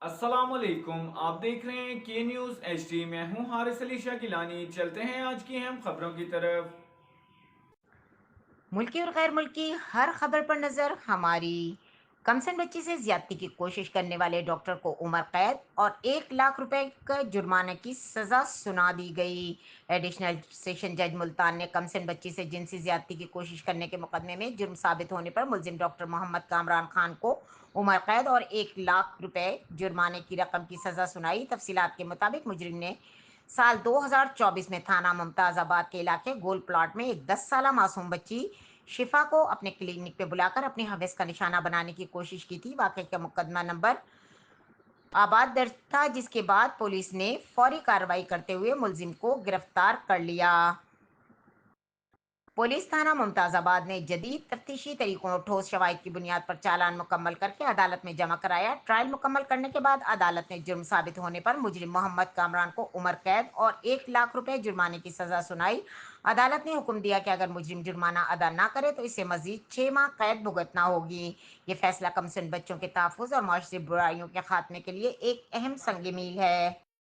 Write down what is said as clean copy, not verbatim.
अस्सलाम वालेकुम। आप देख रहे हैं के न्यूज़ HD। मैं हूं हारिस अली शाकिलानी। चलते हैं आज की अहम खबरों की तरफ। मुल्की और गैर मुल्की हर खबर पर नजर हमारी। कमसन बच्ची से ज्यादती की कोशिश करने वाले डॉक्टर को उम्र कैद और 1 लाख रुपए का जुर्माने की सजा सुना दी गई। एडिशनल सेशन जज मुल्तान ने कमसन बच्ची से जिनसी ज्यादती की कोशिश करने के मुकदमे में जुर्म साबित होने पर मुलजिम डॉक्टर मोहम्मद कामरान खान को उम्र कैद और 1 लाख रुपए जुर्माने की रकम की सजा सुनाई। तफसीलात के मुताबिक मुजरिम ने साल 2024 में थाना मुमताज़ाबाद के इलाके गोल प्लाट में एक 10 साल मासूम बच्ची शिफा को अपने क्लिनिक पे बुलाकर अपने हवस का निशाना बनाने की कोशिश की थी। वाकई का मुकदमा नंबर आबाद दर्ज था, जिसके बाद पुलिस ने फौरी कार्रवाई करते हुए मुलजिम को गिरफ्तार कर लिया। पुलिस थाना मुमताज़ाबाद ने जदीद तफ्तीशी तरीकों और ठोस शवाहिद की बुनियाद पर चालान मुकम्मल करके अदालत में जमा कराया। ट्रायल मुकम्मल करने के बाद अदालत ने जुर्म साबित होने पर मुजरिम मोहम्मद कामरान को उम्र कैद और 1 लाख रुपए जुर्माने की सजा सुनाई। अदालत ने हुक्म दिया कि अगर मुजरिम जुर्माना अदा ना करे तो इसे मजीद 6 माह कैद भुगतना होगी। ये फैसला कमसिन बच्चों के तहफ़्फ़ुज़ और माशरे बुराइयों के खात्मे के लिए एक अहम संग मील है।